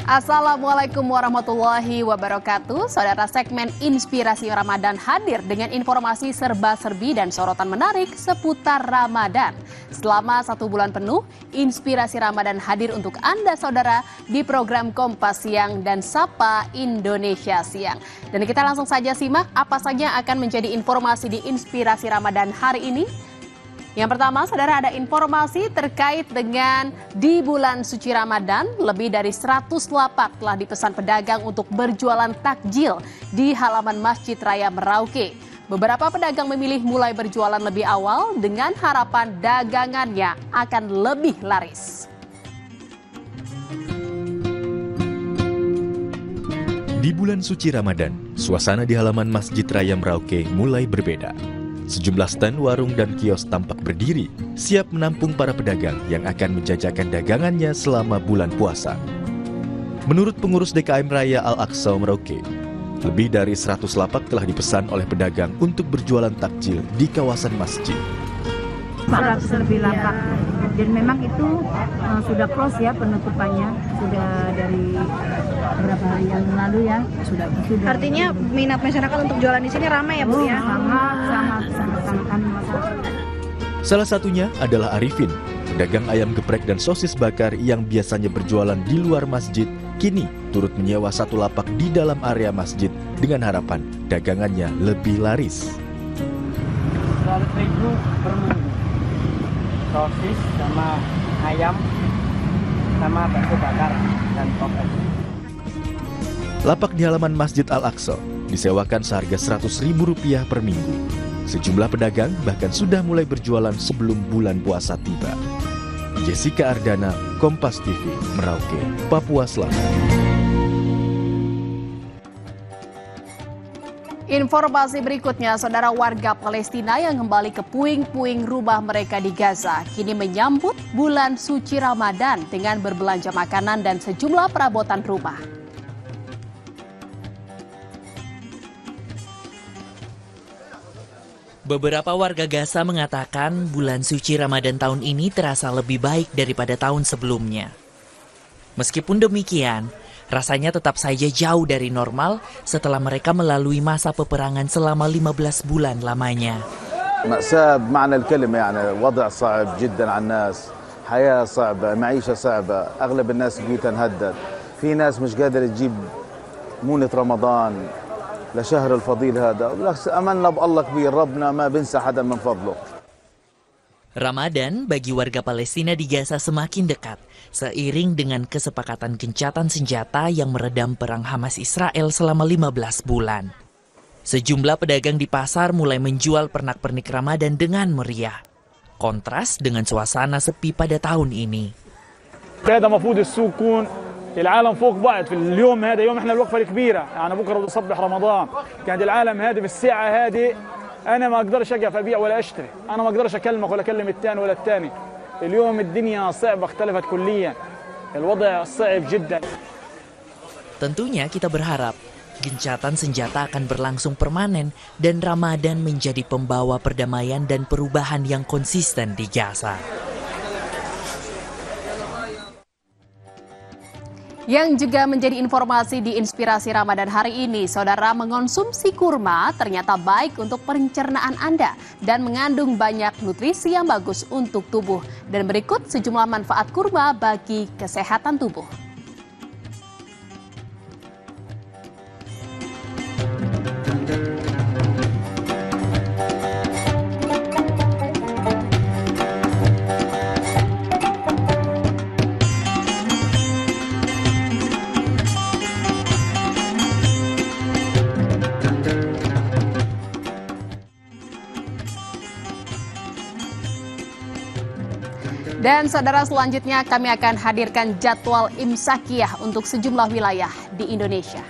Assalamualaikum warahmatullahi wabarakatuh. Saudara, segmen Inspirasi Ramadan hadir dengan informasi serba-serbi dan sorotan menarik seputar Ramadan. Selama 1 bulan penuh, Inspirasi Ramadan hadir untuk Anda, saudara, di program Kompas Siang dan Sapa Indonesia Siang. Dan kita langsung saja simak apa saja akan menjadi informasi di Inspirasi Ramadan hari ini. Yang pertama, saudara, ada informasi terkait dengan di bulan suci Ramadan, lebih dari 100 lapak telah dipesan pedagang untuk berjualan takjil di halaman Masjid Raya Merauke. Beberapa pedagang memilih mulai berjualan lebih awal dengan harapan dagangannya akan lebih laris. Di bulan suci Ramadan, suasana di halaman Masjid Raya Merauke mulai berbeda. Sejumlah stand warung dan kios tampak berdiri, siap menampung para pedagang yang akan menjajakan dagangannya selama bulan puasa. Menurut pengurus DKM Raya Al-Aqsa Merauke, lebih dari 100 lapak telah dipesan oleh pedagang untuk berjualan takjil di kawasan masjid. 100 lebih lapak, dan memang itu sudah close ya penutupannya, sudah dari beberapa hari yang lalu ya, sudah. Artinya minat masyarakat untuk jualan di sini ramai ya Bu ya? Sangat. Salah satunya adalah Arifin, pedagang ayam geprek dan sosis bakar yang biasanya berjualan di luar masjid, kini turut menyewa 1 lapak di dalam area masjid dengan harapan dagangannya lebih laris. 100.000 per minggu, sosis sama ayam sama bakso bakar dan kopi. Lapak di halaman Masjid Al-Aqsa disewakan seharga Rp100.000 per minggu. Sejumlah pedagang bahkan sudah mulai berjualan sebelum bulan puasa tiba. Jessica Ardana, Kompas TV, Merauke, Papua Selatan. Informasi berikutnya, saudara, warga Palestina yang kembali ke puing-puing rumah mereka di Gaza kini menyambut bulan suci Ramadan dengan berbelanja makanan dan sejumlah perabotan rumah. Beberapa warga Gaza mengatakan bulan suci Ramadan tahun ini terasa lebih baik daripada tahun sebelumnya. Meskipun demikian, rasanya tetap saja jauh dari normal setelah mereka melalui masa peperangan selama 15 bulan lamanya. مأساة بمعنى الكلمة يعني وضع صعب جدا على الناس، حياة صعبة، معيشة صعبة، أغلب الناس بيوتها انهدت، في ناس مش قادرة تجيب مونة رمضان لشهر الفضيل هذا، أملنا بالله كبير، ربنا ما بنسى حدا من فضله. Ramadan bagi warga Palestina di Gaza semakin dekat, seiring dengan kesepakatan gencatan senjata yang meredam perang Hamas Israel selama 15 bulan. Sejumlah pedagang di pasar mulai menjual pernak-pernik Ramadan dengan meriah. Kontras dengan suasana sepi pada tahun ini. العالم فوق بعض في اليوم هذا يوم احنا الوقفه الكبيره يعني بكره بصبح رمضان كانت العالم هذه بالساعه هذه انا ما اقدرش اقف ابيع ولا اشتري انا ما اقدرش اكلمك ولا اكلم الثاني ولا الثاني اليوم الدنيا صعبه اختلفت كليا الوضع صعب جدا. Tentunya kita berharap gencatan senjata akan berlangsung permanen dan Ramadan menjadi pembawa perdamaian dan perubahan yang konsisten di Gaza. Yang juga menjadi informasi di Inspirasi Ramadan hari ini, saudara, mengonsumsi kurma ternyata baik untuk pencernaan Anda dan mengandung banyak nutrisi yang bagus untuk tubuh. Dan berikut sejumlah manfaat kurma bagi kesehatan tubuh. Dan saudara, selanjutnya kami akan hadirkan jadwal imsakiyah untuk sejumlah wilayah di Indonesia.